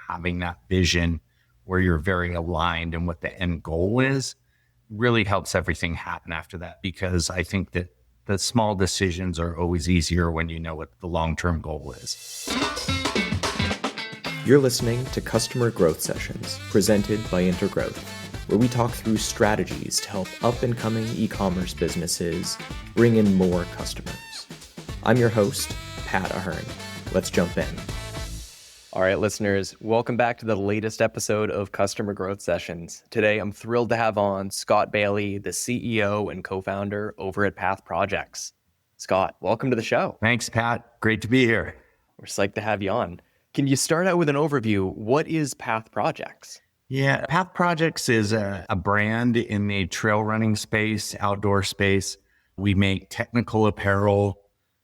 having that vision where you're very aligned in what the end goal is really helps everything happen after that, because I think that the small decisions are always easier when you know what the long-term goal is. You're listening to Customer Growth Sessions, presented by Intergrowth, where we talk through strategies to help up-and-coming e-commerce businesses bring in more customers. I'm your host, Pat Ahern. Let's jump in. All right, listeners, welcome back to the latest episode of Customer Growth Sessions. Today, I'm thrilled to have on Scott Bailey, the CEO and co-founder over at Path Projects. Scott, welcome to the show. Thanks, Pat. Great to be here. We're psyched to have you on. Can you start out with an overview? What is Path Projects? Yeah, Path Projects is a brand in the trail running space, outdoor space. We make technical apparel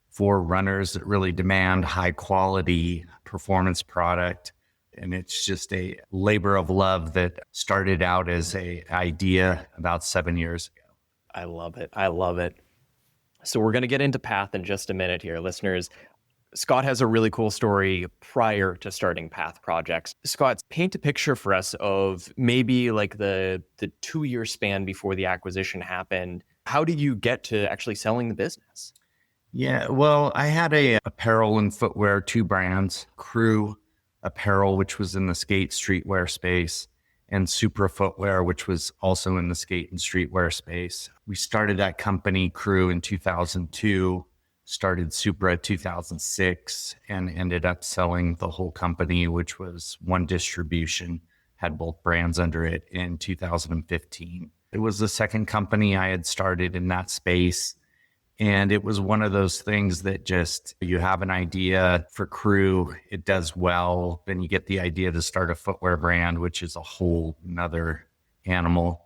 for runners that really demand high quality performance product. And it's just a labor of love that started out as an idea about 7 years ago. I love it. I love it. So we're going to get into Path in just a minute here, listeners. Scott has a really cool story prior to starting Path Projects. Scott, paint a picture for us of maybe like the 2-year span before the acquisition happened. How did you get to actually selling the business? Yeah, well, I had a apparel and footwear, 2 brands, Crew Apparel, which was in the skate streetwear space, and Supra Footwear, which was also in the skate and streetwear space. We started that company, Crew, in 2002, started Supra 2006, and ended up selling the whole company, which was one distribution, had both brands under it, in 2015. It was the second company I had started in that space. And it was one of those things that just, you have an idea for Crew, it does well, then you get the idea to start a footwear brand, which is a whole nother animal.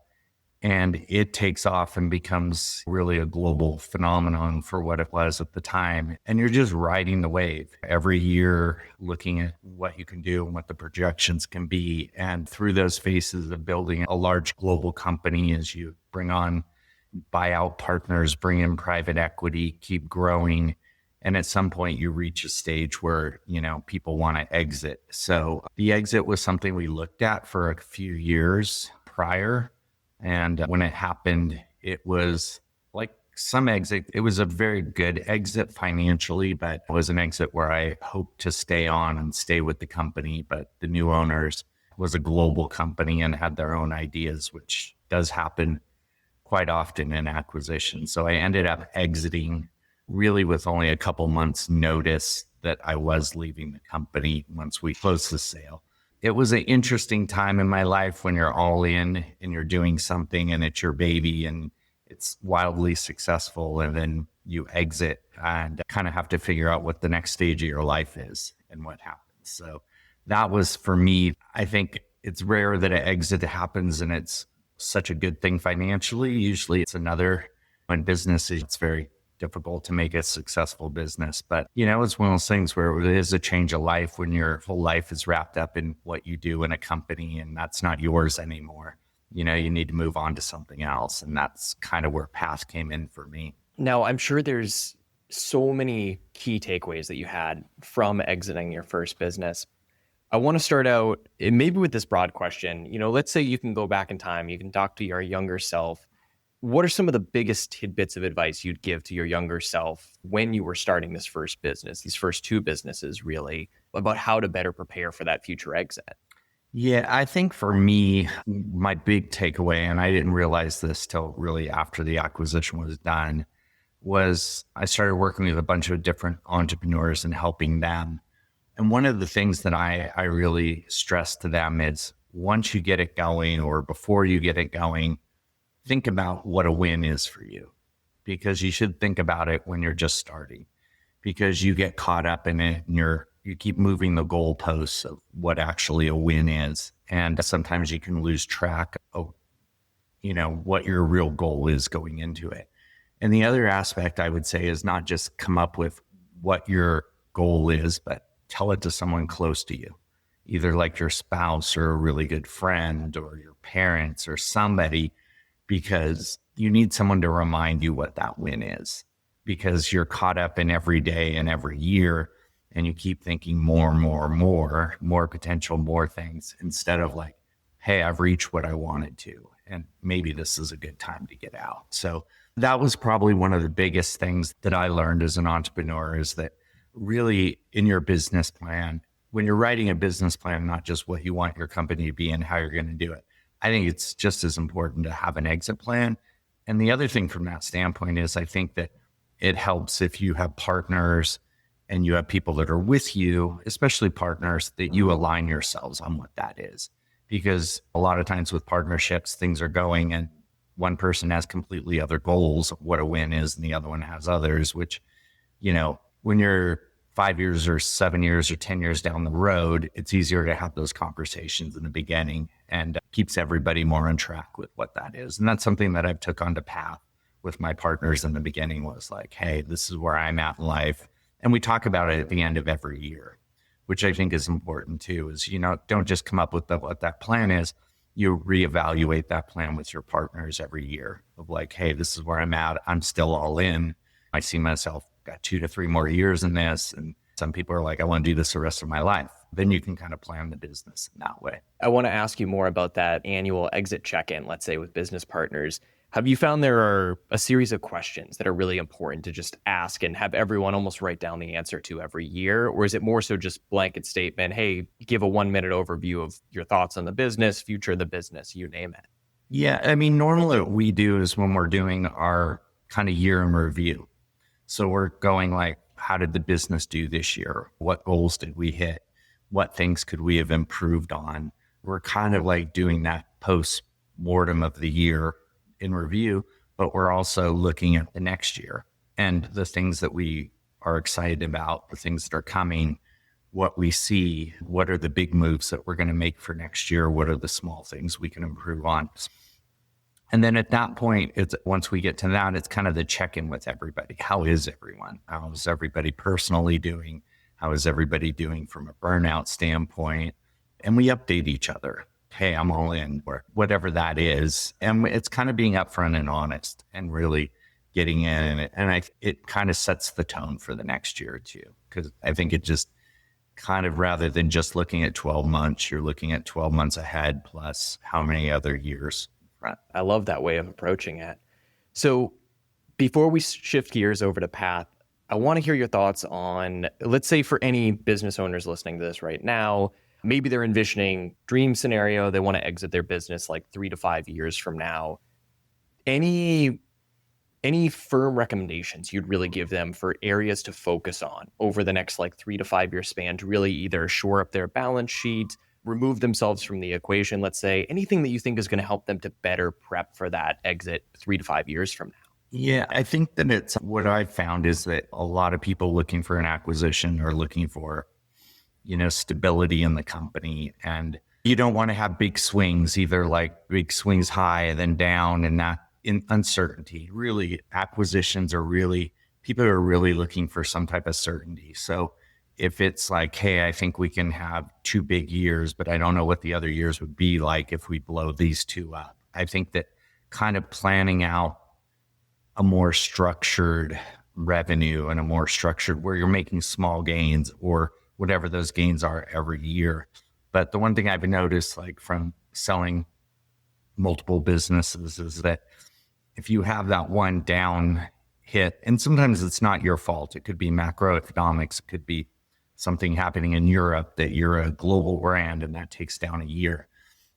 And it takes off and becomes really a global phenomenon for what it was at the time. And you're just riding the wave every year, looking at what you can do and what the projections can be. And through those phases of building a large global company, as you bring on buyout partners, bring in private equity, keep growing. And at some point you reach a stage where, people want to exit. So the exit was something we looked at for a few years prior. And when it happened, it was like some exit. It was a very good exit financially, but it was an exit where I hoped to stay on and stay with the company. But the new owners was a global company and had their own ideas, which does happen quite often in acquisition. So I ended up exiting really with only a couple months notice that I was leaving the company once we closed the sale. It was an interesting time in my life when you're all in and you're doing something and it's your baby and it's wildly successful, and then you exit and kind of have to figure out what the next stage of your life is and what happens. So that was, for me, I think it's rare that an exit happens and it's such a good thing financially. Usually it's another. In business, it's very difficult to make a successful business. But, it's one of those things where it is a change of life when your whole life is wrapped up in what you do in a company and that's not yours anymore. You need to move on to something else. And that's kind of where Path came in for me. Now, I'm sure there's so many key takeaways that you had from exiting your first business. I want to start out maybe with this broad question. Let's say you can go back in time, you can talk to your younger self. What are some of the biggest tidbits of advice you'd give to your younger self when you were starting this first business, these first 2 businesses really, about how to better prepare for that future exit? Yeah, I think for me, my big takeaway, and I didn't realize this till really after the acquisition was done, was I started working with a bunch of different entrepreneurs and helping them. And one of the things that I really stress to them is once you get it going or before you get it going, think about what a win is for you, because you should think about it when you're just starting, because you get caught up in it and you keep moving the goalposts of what actually a win is. And sometimes you can lose track of, what your real goal is going into it. And the other aspect I would say is not just come up with what your goal is, but tell it to someone close to you, either like your spouse or a really good friend or your parents or somebody, because you need someone to remind you what that win is, because you're caught up in every day and every year and you keep thinking more potential, more things, instead of like, hey, I've reached what I wanted to, and maybe this is a good time to get out. So that was probably one of the biggest things that I learned as an entrepreneur, is that really in your business plan, when you're writing a business plan, not just what you want your company to be and how you're going to do it, I think it's just as important to have an exit plan. And the other thing from that standpoint is, I think that it helps if you have partners and you have people that are with you, especially partners, that you align yourselves on what that is. Because a lot of times with partnerships, things are going and one person has completely other goals of what a win is, and the other one has others, which, when you're 5 years or 7 years or 10 years down the road, it's easier to have those conversations in the beginning, and keeps everybody more on track with what that is. And that's something that I've took onto path with my partners in the beginning, was like, hey, this is where I'm at in life. And we talk about it at the end of every year, which I think is important too, is, don't just come up with what that plan is. You reevaluate that plan with your partners every year of like, hey, this is where I'm at. I'm still all in. I see myself got 2 to 3 more years in this. And some people are like, I want to do this the rest of my life. Then you can kind of plan the business in that way. I want to ask you more about that annual exit check-in, let's say with business partners. Have you found there are a series of questions that are really important to just ask and have everyone almost write down the answer to every year? Or is it more so just blanket statement, hey, give a 1-minute overview of your thoughts on the business, future of the business, you name it? Yeah. I mean, normally what we do is when we're doing our kind of year in review. So we're going like, how did the business do this year? What goals did we hit? What things could we have improved on? We're kind of like doing that post-mortem of the year in review, but we're also looking at the next year and the things that we are excited about, the things that are coming, what we see, what are the big moves that we're going to make for next year? What are the small things we can improve on? And then at that point, once we get to that, it's kind of the check-in with everybody. How is everyone? How is everybody personally doing? How is everybody doing from a burnout standpoint? And we update each other. Hey, I'm all in, or whatever that is. And it's kind of being upfront and honest and really getting in. And it kind of sets the tone for the next year too. Because I think it just kind of, rather than just looking at 12 months, you're looking at 12 months ahead plus how many other years. I love that way of approaching it. So before we shift gears over to Path, I want to hear your thoughts on, let's say for any business owners listening to this right now, maybe they're envisioning dream scenario, they want to exit their business like 3 to 5 years from now. Any firm recommendations you'd really give them for areas to focus on over the next like 3 to 5 year span to really either shore up their balance sheet, remove themselves from the equation, let's say, anything that you think is going to help them to better prep for that exit 3 to 5 years from now? Yeah, I think that it's what I've found is that a lot of people looking for an acquisition are looking for, stability in the company. And you don't want to have big swings, either like big swings high and then down, and not in uncertainty. Really, acquisitions people are really looking for some type of certainty. So if it's like, hey, I think we can have 2 big years, but I don't know what the other years would be like if we blow these 2 up. I think that kind of planning out a more structured revenue and a more structured where you're making small gains or whatever those gains are every year. But the one thing I've noticed, like from selling multiple businesses, is that if you have that one down hit, and sometimes it's not your fault, it could be macroeconomics, it could be something happening in Europe that you're a global brand and that takes down a year.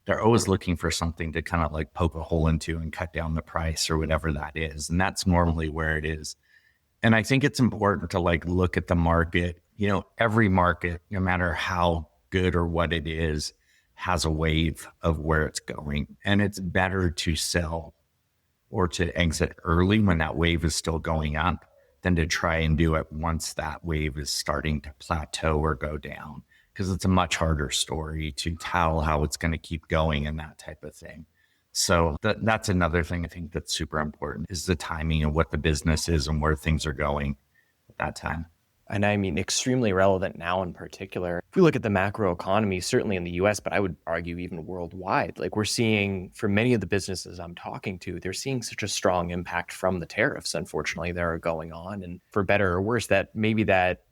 They're always looking for something to kind of like poke a hole into and cut down the price or whatever that is. And that's normally where it is. And I think it's important to like look at the market. Every market, no matter how good or what it is, has a wave of where it's going. And it's better to sell or to exit early when that wave is still going up than to try and do it once that wave is starting to plateau or go down, because it's a much harder story to tell how it's going to keep going and that type of thing. So that's another thing I think that's super important, is the timing of what the business is and where things are going at that time. And I mean, extremely relevant now in particular. If we look at the macro economy, certainly in the US, but I would argue even worldwide, like we're seeing for many of the businesses I'm talking to, they're seeing such a strong impact from the tariffs, unfortunately, that are going on. And for better or worse, that maybe that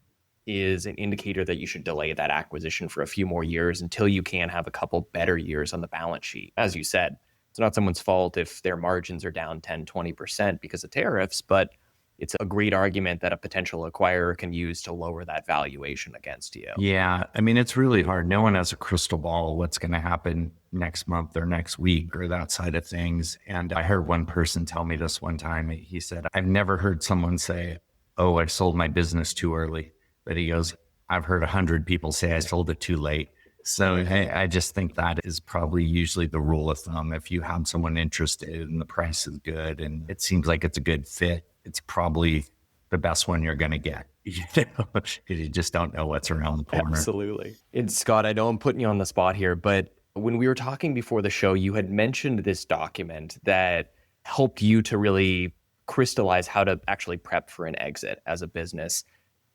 is an indicator that you should delay that acquisition for a few more years until you can have a couple better years on the balance sheet. As you said, it's not someone's fault if their margins are down 10, 20% because of tariffs, but it's a great argument that a potential acquirer can use to lower that valuation against you. Yeah. I mean, it's really hard. No one has a crystal ball of what's going to happen next month or next week or that side of things. And I heard one person tell me this one time. He said, I've never heard someone say, oh, I sold my business too early. But he goes, I've heard 100 people say I sold it too late. So I just think that is probably usually the rule of thumb. If you have someone interested and the price is good and it seems like it's a good fit, it's probably the best one you're going to get. You just don't know what's around the corner. Absolutely. And Scott, I know I'm putting you on the spot here, but when we were talking before the show, you had mentioned this document that helped you to really crystallize how to actually prep for an exit as a business.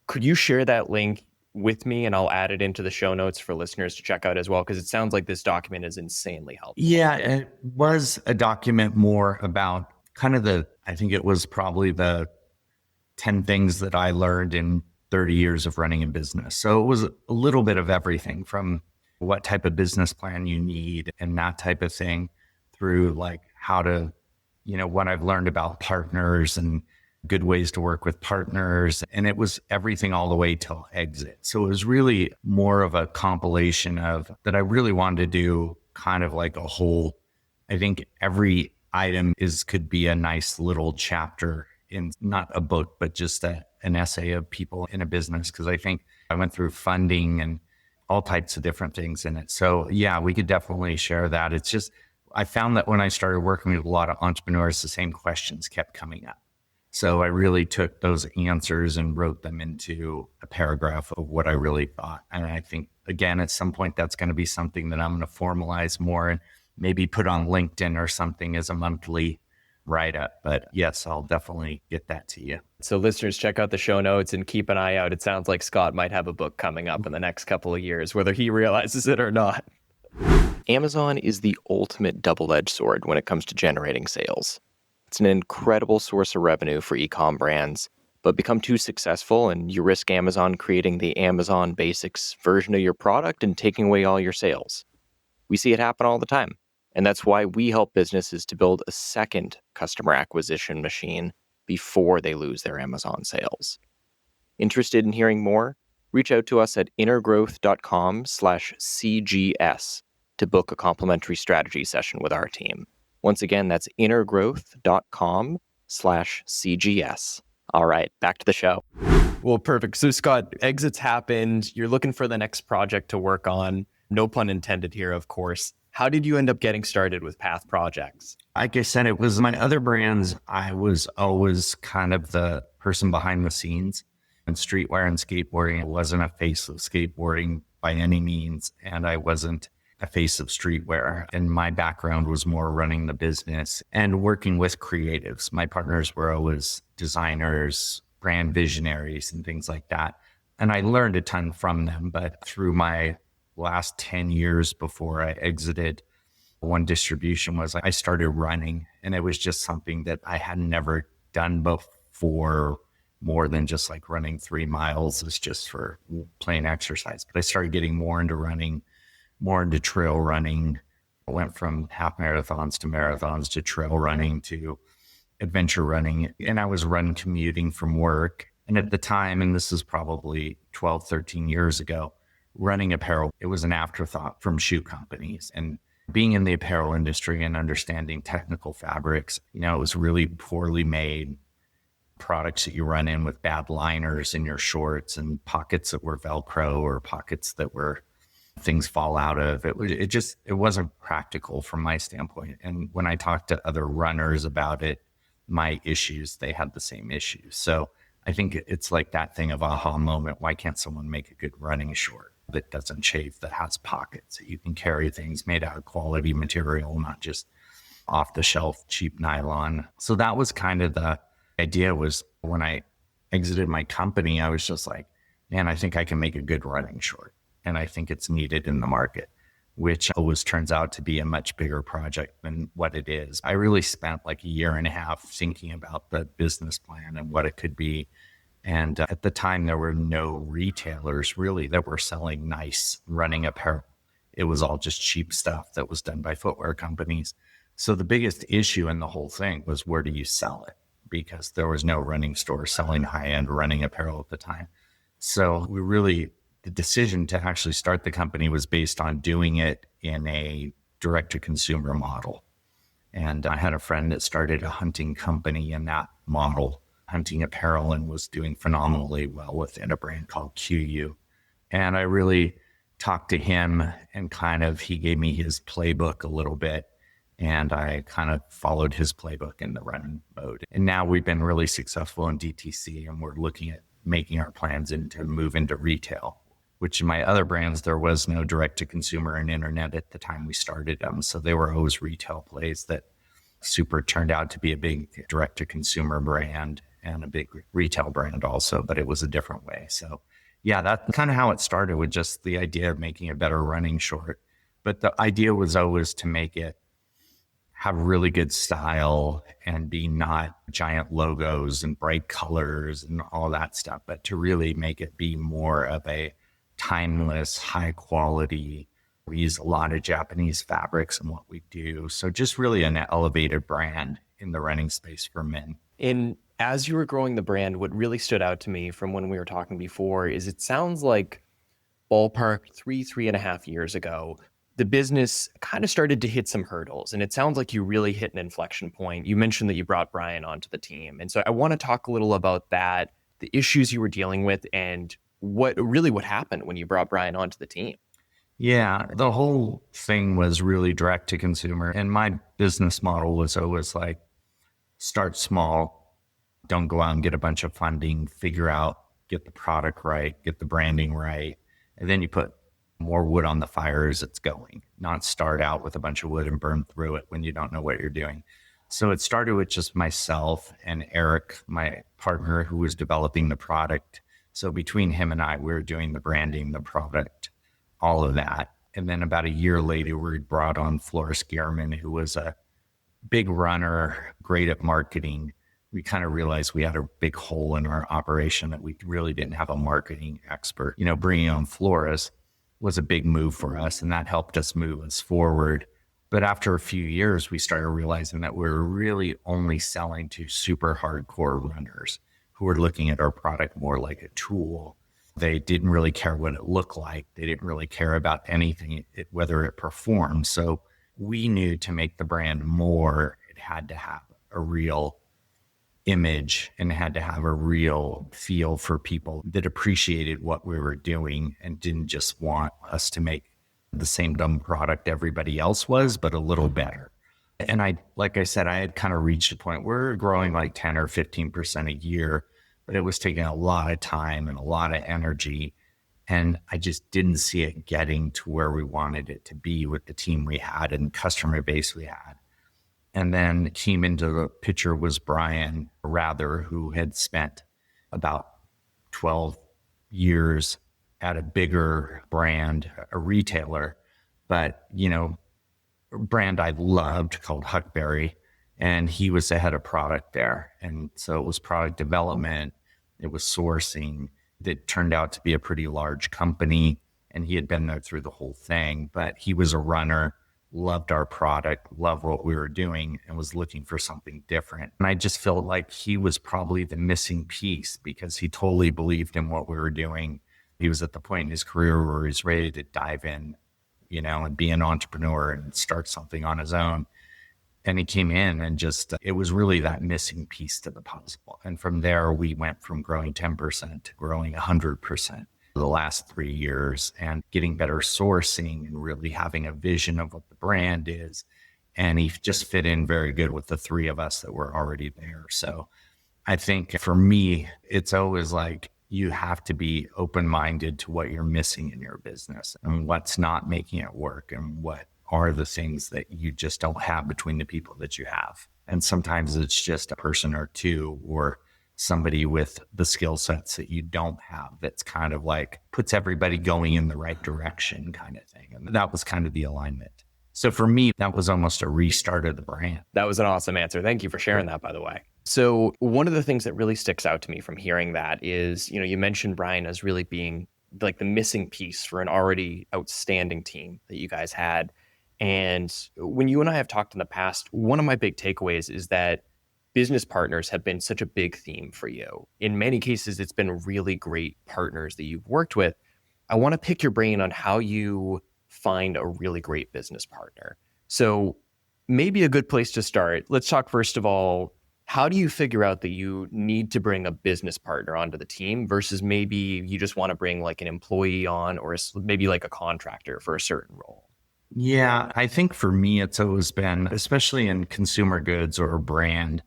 Could you share that link with me and I'll add it into the show notes for listeners to check out as well? Because it sounds like this document is insanely helpful. Yeah, it was a document more about kind of I think it was probably the 10 things that I learned in 30 years of running a business. So it was a little bit of everything from what type of business plan you need and that type of thing through like how to, what I've learned about partners and good ways to work with partners. And it was everything all the way till exit. So it was really more of a compilation of that I really wanted to do kind of like a whole, I think every item could be a nice little chapter in not a book, but just an essay of people in a business. Cause I think I went through funding and all types of different things in it. So yeah, we could definitely share that. It's just, I found that when I started working with a lot of entrepreneurs, the same questions kept coming up. So I really took those answers and wrote them into a paragraph of what I really thought. And I think, again, at some point, that's going to be something that I'm going to formalize more and maybe put on LinkedIn or something as a monthly write-up. But yes, I'll definitely get that to you. So listeners, check out the show notes and keep an eye out. It sounds like Scott might have a book coming up in the next couple of years, whether he realizes it or not. Amazon is the ultimate double-edged sword when it comes to generating sales. It's an incredible source of revenue for e-com brands, but become too successful and you risk Amazon creating the Amazon Basics version of your product and taking away all your sales. We see it happen all the time, and that's why we help businesses to build a second customer acquisition machine before they lose their Amazon sales. Interested in hearing more? Reach out to us at intergrowth.com/CGS to book a complimentary strategy session with our team. Once again, that's intergrowth.com/CGS. All right, back to the show. Well, perfect. So Scott, exits happened. You're looking for the next project to work on. No pun intended here, of course. How did you end up getting started with Path Projects? Like I said, it was my other brands. I was always kind of the person behind the scenes. In streetwear and skateboarding, I wasn't a face of skateboarding by any means, and I wasn't a face of streetwear. And my background was more running the business and working with creatives. My partners were always designers, brand visionaries, and things like that. And I learned a ton from them. But through my last 10 years before I exited, one distribution was I started running, and it was just something that I had never done before, more than just like running 3 miles. It's just for plain exercise. But I started getting more into running, more into trail running. I went from half marathons to trail running to adventure running. And I was run commuting from work. And at the time, and this is probably 12, 13 years ago, running apparel, it was an afterthought from shoe companies. And being in the apparel industry and understanding technical fabrics, it was really poorly made products that you run in with bad liners in your shorts and pockets that were Velcro or pockets that were things fall out of. It wasn't practical from my standpoint. And when I talked to other runners about it, my issues, they had the same issues. So I think it's like that thing of aha moment. Why can't someone make a good running short that doesn't chafe, that has pockets, that you can carry things made out of quality material, not just off the shelf, cheap nylon? So that was kind of the idea. Was when I exited my company, I was just like, man, I think I can make a good running short. And I think it's needed in the market, which always turns out to be a much bigger project than what it is. I really spent like a year and a half thinking about the business plan and what it could be. And at the time, there were no retailers really that were selling nice running apparel. It was all just cheap stuff that was done by footwear companies. So the biggest issue in the whole thing was, where do you sell it? Because there was no running store selling high-end running apparel at the time. So the decision to actually start the company was based on doing it in a direct-to-consumer model. And I had a friend that started a hunting company in that model, hunting apparel, and was doing phenomenally well within a brand called QU. And I really talked to him, and he gave me his playbook a little bit. And I kind of followed his playbook in the running mode. And now we've been really successful in DTC, and we're looking at making our plans to move into retail, which in my other brands, there was no direct to consumer and internet at the time we started them. So they were always retail plays that super turned out to be a big direct to consumer brand and a big retail brand also, but it was a different way. So yeah, that's kind of how it started, with just the idea of making a better running short. But the idea was always to make it have really good style and be not giant logos and bright colors and all that stuff, but to really make it be more of a timeless, high quality. We use a lot of Japanese fabrics in what we do. So just really an elevated brand in the running space for men. And as you were growing the brand, what really stood out to me from when we were talking before is it sounds like ballpark 3.5 years ago, the business kind of started to hit some hurdles, and it sounds like you really hit an inflection point. You mentioned that you brought Brian onto the team. And so I want to talk a little about that, the issues you were dealing with, and what happened when you brought Brian onto the team. Yeah, the whole thing was really direct to consumer. And my business model was always like, start small, don't go out and get a bunch of funding, get the product right, get the branding right. And then you put more wood on the fire as it's going, not start out with a bunch of wood and burn through it when you don't know what you're doing. So it started with just myself and Eric, my partner, who was developing the product. So between him and I, we were doing the branding, the product, all of that. And then about a year later, we brought on Floris Gehrman, who was a big runner, great at marketing. We kind of realized we had a big hole in our operation, that we really didn't have a marketing expert. Bringing on Floris was a big move for us, and that helped us move us forward. But after a few years, we started realizing that we were really only selling to super hardcore runners who were looking at our product more like a tool. They didn't really care what it looked like. They didn't really care about anything, whether it performed. So we knew to make the brand more, it had to have a real image and had to have a real feel for people that appreciated what we were doing and didn't just want us to make the same dumb product everybody else was, but a little better. And like I said, I had kind of reached a point where we were growing like 10 or 15% a year, but it was taking a lot of time and a lot of energy. And I just didn't see it getting to where we wanted it to be with the team we had and customer base we had. And then came into the picture was Brian Rather, who had spent about 12 years at a bigger brand, a retailer, but, a brand I loved called Huckberry. And he was the head of product there. And so it was product development, it was sourcing. That turned out to be a pretty large company. And he had been there through the whole thing, but he was a runner, loved our product, loved what we were doing, and was looking for something different. And I just felt like he was probably the missing piece, because he totally believed in what we were doing. He was at the point in his career where he's ready to dive in, and be an entrepreneur and start something on his own. And he came in and it was really that missing piece to the puzzle. And from there, we went from growing 10% to growing 100%. The last 3 years, and getting better sourcing and really having a vision of what the brand is. And he just fit in very good with the three of us that were already there. So I think for me, it's always like you have to be open-minded to what you're missing in your business and what's not making it work, and what are the things that you just don't have between the people that you have. And sometimes it's just a person or two, or somebody with the skill sets that you don't have, that's kind of like puts everybody going in the right direction kind of thing. And that was kind of the alignment. So for me, that was almost a restart of the brand. That was an awesome answer. Thank you for sharing that, by the way. So one of the things that really sticks out to me from hearing that is, you mentioned Brian as really being like the missing piece for an already outstanding team that you guys had. And when you and I have talked in the past, one of my big takeaways is that business partners have been such a big theme for you. In many cases, it's been really great partners that you've worked with. I want to pick your brain on how you find a really great business partner. So maybe a good place to start, let's talk first of all, how do you figure out that you need to bring a business partner onto the team versus maybe you just want to bring like an employee on or maybe like a contractor for a certain role? Yeah, I think for me, it's always been, especially in consumer goods or a brand,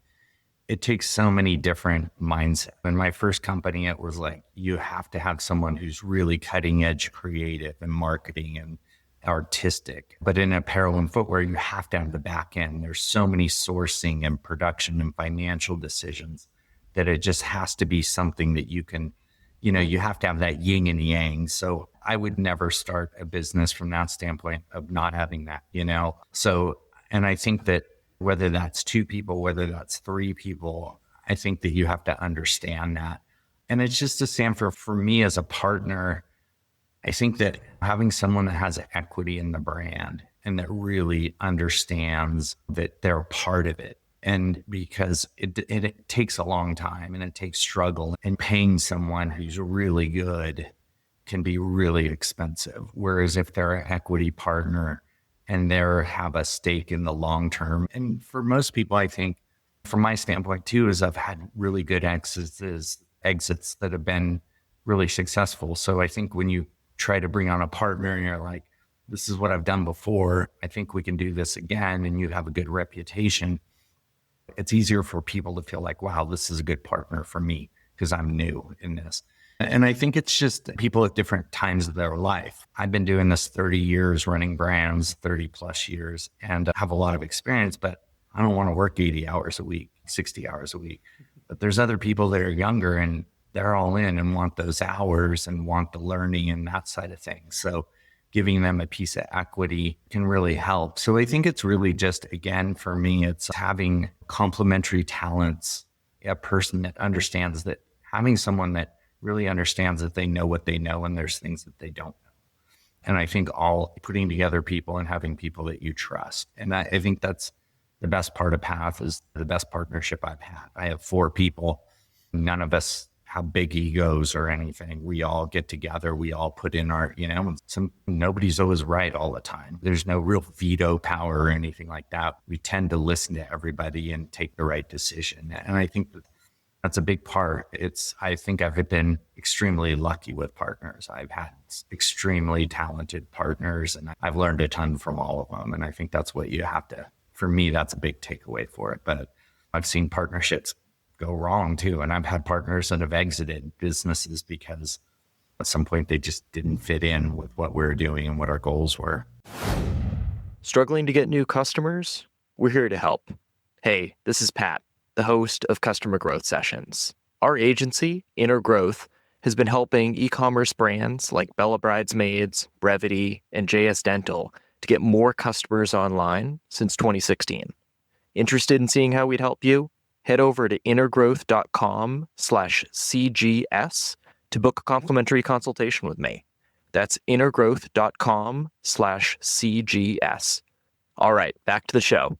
it takes so many different mindsets. In my first company, it was like, you have to have someone who's really cutting edge creative and marketing and artistic. But in apparel and footwear, you have to have the back end. There's so many sourcing and production and financial decisions that it just has to be something that you can, you have to have that yin and yang. So I would never start a business from that standpoint of not having that, So, and I think that whether that's 2 people, whether that's 3 people, I think that you have to understand that. And it's just a stand for me as a partner, I think that having someone that has equity in the brand and that really understands that they're part of it. And because it takes a long time and it takes struggle, and paying someone who's really good can be really expensive. Whereas if they're an equity partner and they have a stake in the long term, and for most people, I think from my standpoint too, is I've had really good exits that have been really successful. So I think when you try to bring on a partner and you're like, this is what I've done before, I think we can do this again, and you have a good reputation, it's easier for people to feel like, wow, this is a good partner for me because I'm new in this. And I think it's just people at different times of their life. I've been doing this 30 years, running brands, 30 plus years, and have a lot of experience, but I don't want to work 80 hours a week, 60 hours a week. But there's other people that are younger and they're all in and want those hours and want the learning and that side of things. So giving them a piece of equity can really help. So I think it's really just, again, for me, it's having complementary talents, a person that understands that, having someone that really understands that they know what they know and there's things that they don't know. And I think all putting together people and having people that you trust. And I think that's the best part of Path, is the best partnership I've had. I have 4 people. None of us have big egos or anything. We all get together. We all put in our, nobody's always right all the time. There's no real veto power or anything like that. We tend to listen to everybody and take the right decision. And I think that's a big part. I think I've been extremely lucky with partners. I've had extremely talented partners and I've learned a ton from all of them. And I think that's what you have to, for me, that's a big takeaway for it. But I've seen partnerships go wrong too. And I've had partners that have exited businesses because at some point they just didn't fit in with what we were doing and what our goals were. Struggling to get new customers? We're here to help. Hey, this is Pat, the host of Customer Growth Sessions. Our agency, Intergrowth, has been helping e-commerce brands like Bella Bridesmaids, Brevity, and JS Dental to get more customers online since 2016. Interested in seeing how we'd help you? Head over to intergrowth.com/CGS to book a complimentary consultation with me. That's intergrowth.com/CGS. All right, back to the show.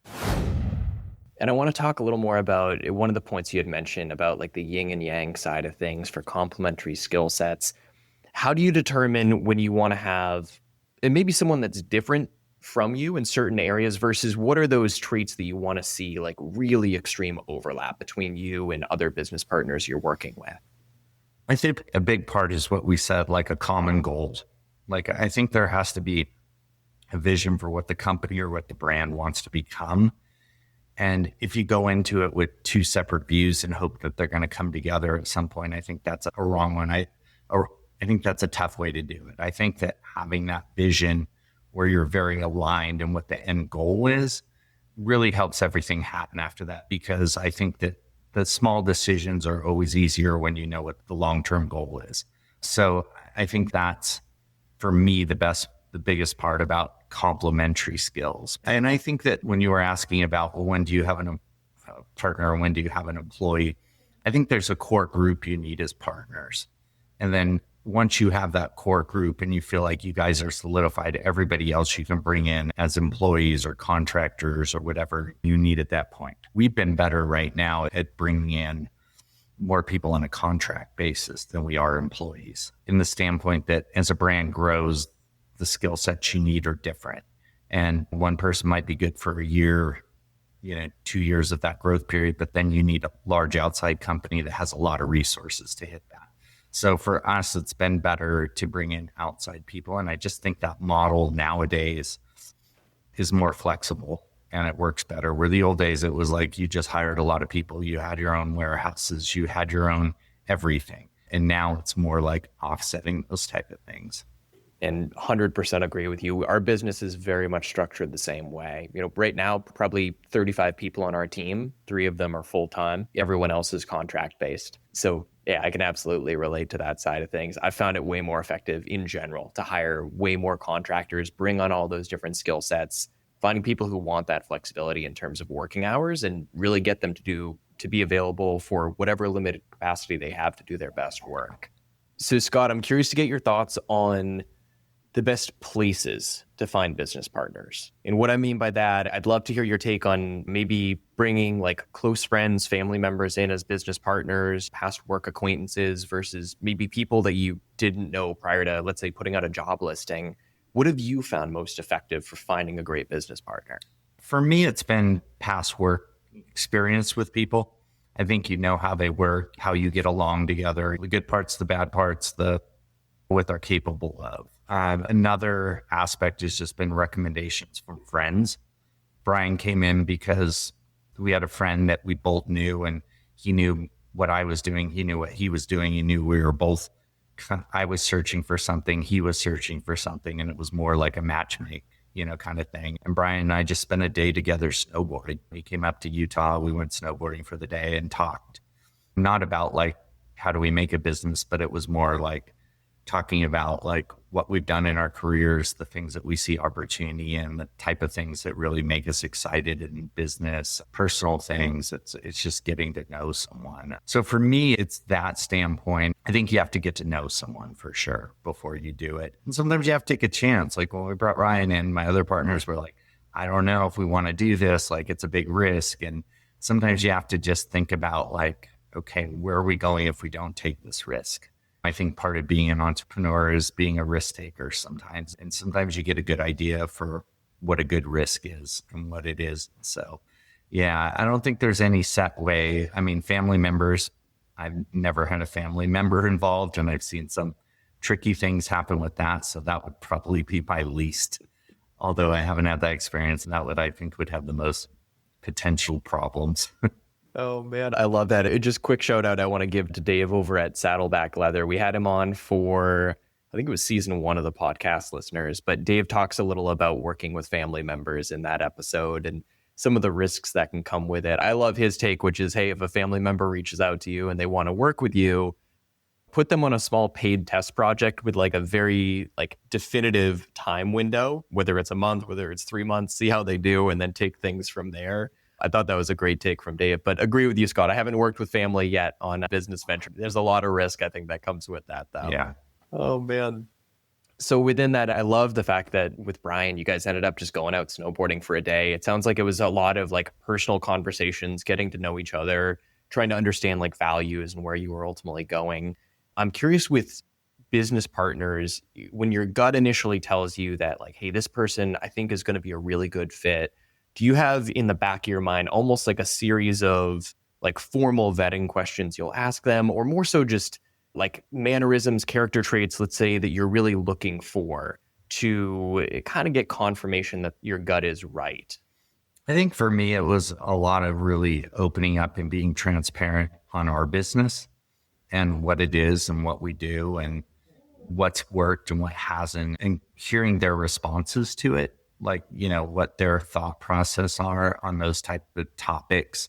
And I want to talk a little more about one of the points you had mentioned about like the yin and yang side of things for complementary skill sets. How do you determine when you want to have maybe someone that's different from you in certain areas versus what are those traits that you want to see like really extreme overlap between you and other business partners you're working with? I think a big part is what we said, like a common goal. Like, I think there has to be a vision for what the company or what the brand wants to become. And if you go into it with 2 separate views and hope that they're going to come together at some point, I think that's a wrong one. I think that's a tough way to do it. I think that having that vision where you're very aligned in what the end goal is really helps everything happen after that, because I think that the small decisions are always easier when you know what the long-term goal is. So I think that's, for me, the biggest part about complementary skills. And I think that when you were asking about, well, when do you have a partner? When do you have an employee? I think there's a core group you need as partners. And then once you have that core group and you feel like you guys are solidified, everybody else you can bring in as employees or contractors or whatever you need at that point. We've been better right now at bringing in more people on a contract basis than we are employees, in the standpoint that as a brand grows, the skill sets you need are different. And one person might be good for a year, 2 years of that growth period, but then you need a large outside company that has a lot of resources to hit that. So for us, it's been better to bring in outside people. And I just think that model nowadays is more flexible and it works better. Where the old days, it was like you just hired a lot of people. You had your own warehouses, you had your own everything. And now it's more like offsetting those type of things. And 100% agree with you. Our business is very much structured the same way. Right now, probably 35 people on our team, 3 of them are full-time. Everyone else is contract-based. So yeah, I can absolutely relate to that side of things. I found it way more effective in general to hire way more contractors, bring on all those different skill sets, finding people who want that flexibility in terms of working hours and really get them to be available for whatever limited capacity they have to do their best work. So Scott, I'm curious to get your thoughts on the best places to find business partners. And what I mean by that, I'd love to hear your take on maybe bringing like close friends, family members in as business partners, past work acquaintances versus maybe people that you didn't know prior to, let's say, putting out a job listing. What have you found most effective for finding a great business partner? For me, it's been past work experience with people. I think you know how they work, how you get along together, the good parts, the bad parts, what they're capable of. Another aspect has just been recommendations from friends. Brian came in because we had a friend that we both knew, and he knew what I was doing. He knew what he was doing. He knew we were both, I was searching for something. He was searching for something, and it was more like a matchmake, kind of thing. And Brian and I just spent a day together snowboarding. He came up to Utah. We went snowboarding for the day and talked, not about like, how do we make a business, but it was more like talking about like what we've done in our careers, the things that we see opportunity in, the type of things that really make us excited in business, personal things. It's just getting to know someone. So for me, it's that standpoint. I think you have to get to know someone for sure before you do it. And sometimes you have to take a chance. Like when we brought Ryan in, my other partners were like, I don't know if we want to do this. Like it's a big risk. And sometimes you have to just think about like, okay, where are we going if we don't take this risk? I think part of being an entrepreneur is being a risk taker sometimes. And sometimes you get a good idea for what a good risk is and what it is. So, yeah, I don't think there's any set way. I mean, family members, I've never had a family member involved, and I've seen some tricky things happen with that. So that would probably be my least, although I haven't had that experience, and that what I think would have the most potential problems. Oh man, I love that. Just quick shout out I want to give to Dave over at Saddleback Leather. We had him on for, I think it was season 1 of the podcast, listeners, but Dave talks a little about working with family members in that episode and some of the risks that can come with it. I love his take, which is, hey, if a family member reaches out to you and they want to work with you, put them on a small paid test project with like a very like definitive time window, whether it's a month, whether it's 3 months, see how they do, and then take things from there. I thought that was a great take from Dave, but agree with you, Scott. I haven't worked with family yet on a business venture. There's a lot of risk, I think, that comes with that, though. Yeah. Oh, man. So within that, I love the fact that with Brian, you guys ended up just going out snowboarding for a day. It sounds like it was a lot of like personal conversations, getting to know each other, trying to understand like values and where you were ultimately going. I'm curious with business partners, when your gut initially tells you that like, hey, this person I think is going to be a really good fit, do you have in the back of your mind almost like a series of like formal vetting questions you'll ask them, or more so just like mannerisms, character traits, let's say, that you're really looking for to kind of get confirmation that your gut is right? I think for me, it was a lot of really opening up and being transparent on our business and what it is and what we do and what's worked and what hasn't, and hearing their responses to it. Like, what their thought process are on those type of topics,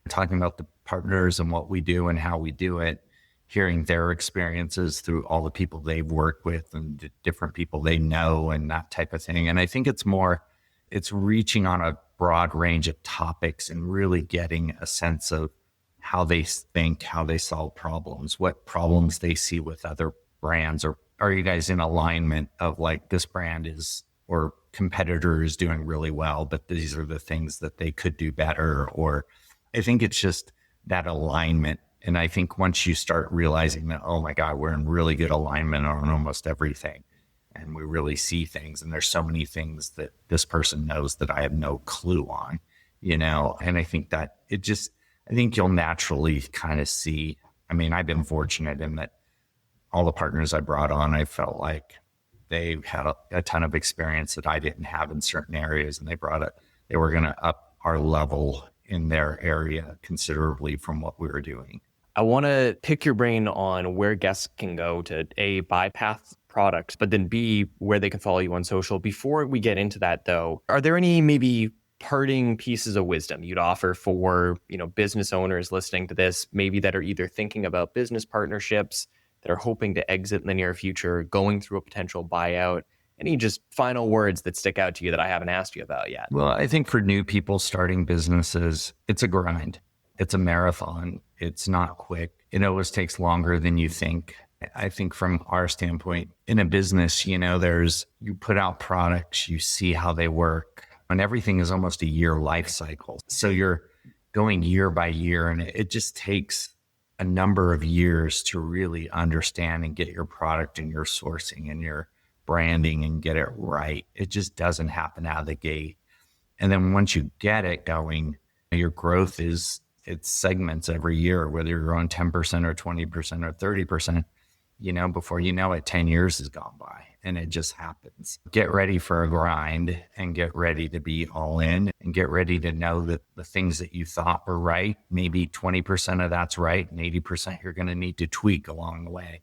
talking about the partners and what we do and how we do it, hearing their experiences through all the people they've worked with and the different people they know and that type of thing. And I think it's reaching on a broad range of topics and really getting a sense of how they think, how they solve problems, what problems they see with other brands, or are you guys in alignment of like this brand is or competitor is doing really well, but these are the things that they could do better. Or I think it's just that alignment. And I think once you start realizing that, oh my God, we're in really good alignment on almost everything, and we really see things, and there's so many things that this person knows that I have no clue on, and I think that I think you'll naturally kind of see. I mean, I've been fortunate in that all the partners I brought on, I felt like they had a ton of experience that I didn't have in certain areas, and they were going to up our level in their area considerably from what we were doing. I want to pick your brain on where guests can go to A, buy Path products, but then B, where they can follow you on social. Before we get into that though, are there any maybe parting pieces of wisdom you'd offer for, business owners listening to this, maybe that are either thinking about business partnerships, that are hoping to exit in the near future, going through a potential buyout? Any just final words that stick out to you that I haven't asked you about yet? Well, I think for new people starting businesses, it's a grind. It's a marathon. It's not quick. It always takes longer than you think. I think from our standpoint in a business, you put out products, you see how they work, and everything is almost a year life cycle. So you're going year by year, and it just takes a number of years to really understand and get your product and your sourcing and your branding and get it right. It just doesn't happen out of the gate. And then once you get it going, your growth it's segments every year, whether you're on 10% or 20% or 30%, before you know it, 10 years has gone by, and it just happens. Get ready for a grind and get ready to be all in, and get ready to know that the things that you thought were right, maybe 20% of that's right, and 80% you're going to need to tweak along the way.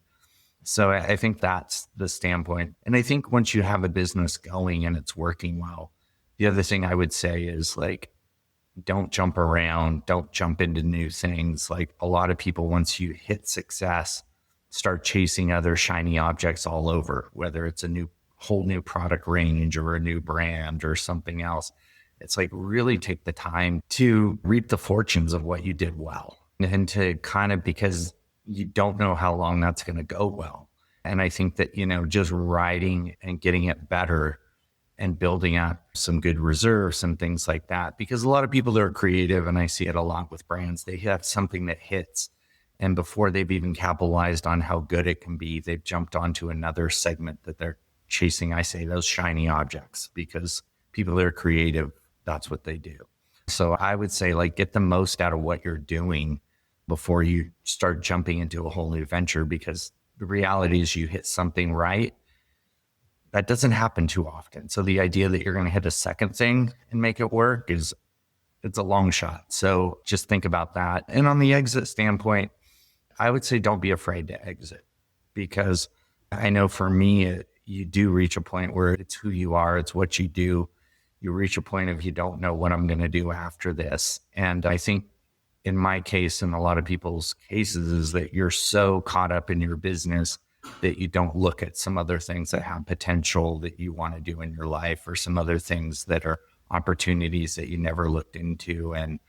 So I think that's the standpoint. And I think once you have a business going and it's working well, the other thing I would say is like, don't jump around, don't jump into new things. Like a lot of people, once you hit success, start chasing other shiny objects all over, whether it's a whole new product range or a new brand or something else. It's like really take the time to reap the fortunes of what you did well, and to kind of, because you don't know how long that's going to go well. And I think that, just riding and getting it better and building up some good reserves and things like that. Because a lot of people that are creative, and I see it a lot with brands, they have something that hits, and before they've even capitalized on how good it can be, they've jumped onto another segment that they're chasing. I say those shiny objects, because people that are creative, that's what they do. So I would say like get the most out of what you're doing before you start jumping into a whole new venture, because the reality is you hit something right, that doesn't happen too often. So the idea that you're going to hit a second thing and make it work it's a long shot. So just think about that. And on the exit standpoint, I would say don't be afraid to exit, because I know for me, you do reach a point where it's who you are, it's what you do. You reach a point of you don't know what I'm going to do after this. And I think in my case, and a lot of people's cases, is that you're so caught up in your business that you don't look at some other things that have potential that you want to do in your life, or some other things that are opportunities that you never looked into. And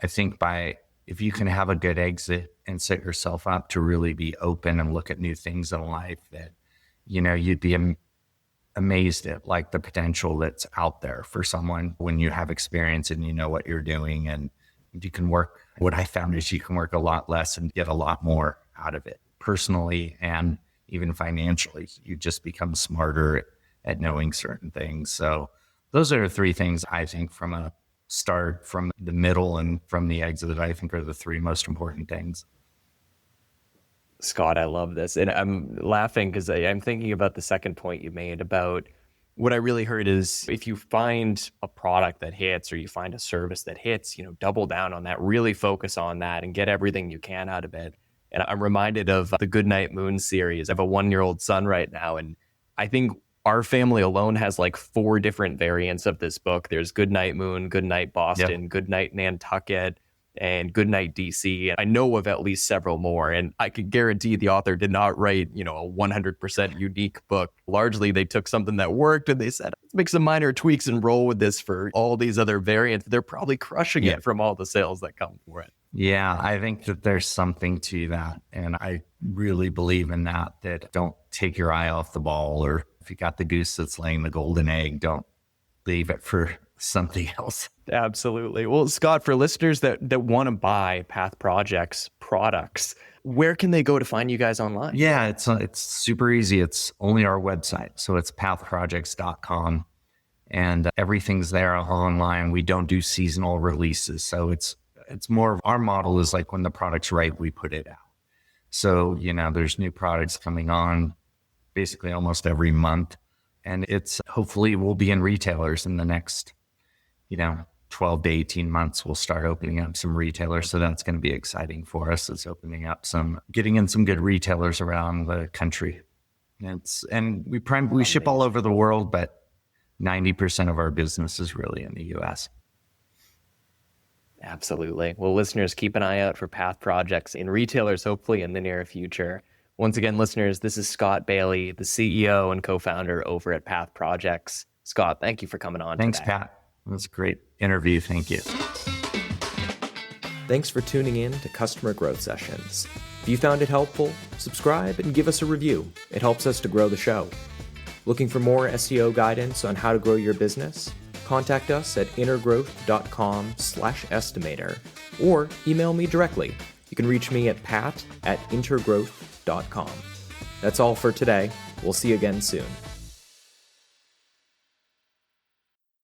I think if you can have a good exit and set yourself up to really be open and look at new things in life, that, you'd be amazed at like the potential that's out there for someone when you have experience and you know what you're doing. And you can work, what I found is you can work a lot less and get a lot more out of it, personally and even financially. You just become smarter at knowing certain things. So those are the three things I think from a start, from the middle, and from the exit, that I think are the three most important things. Scott, I love this. And I'm laughing because I'm thinking about the second point you made about what I really heard is if you find a product that hits, or you find a service that hits, double down on that, really focus on that and get everything you can out of it. And I'm reminded of the Goodnight Moon series. I have a 1-year-old son right now, and I think our family alone has like 4 different variants of this book. There's Goodnight Moon, Goodnight Boston, Goodnight Nantucket. and Goodnight DC. I know of at least several more, and I can guarantee the author did not write, a 100% unique book. Largely, they took something that worked and they said, let's make some minor tweaks and roll with this for all these other variants. They're probably crushing it from all the sales that come for it. Yeah, I think that there's something to that. And I really believe in that don't take your eye off the ball, or if you got the goose that's laying the golden egg, don't leave it for something else. Absolutely. Well, Scott, for listeners that want to buy Path Projects products, where can they go to find you guys online? Yeah, it's super easy. It's only our website. So it's pathprojects.com, and everything's there online. We don't do seasonal releases. So it's more of our model is like when the product's right, we put it out. So, there's new products coming on basically almost every month. And it's hopefully we'll be in retailers in the next, 12 to 18 months. We'll start opening up some retailers. So that's going to be exciting for us. It's opening up getting in some good retailers around the country. And we ship all over the world, but 90% of our business is really in the US. Absolutely. Well, listeners, keep an eye out for Path Projects in retailers, hopefully in the near future. Once again, listeners, this is Scott Bailey, the CEO and co-founder over at Path Projects. Scott, thank you for coming on Thanks, today. Pat. It was a great interview. Thank you. Thanks for tuning in to Customer Growth Sessions. If you found it helpful, subscribe and give us a review. It helps us to grow the show. Looking for more SEO guidance on how to grow your business? Contact us at intergrowth.com/estimator or email me directly. You can reach me at pat@intergrowth.com. That's all for today. We'll see you again soon.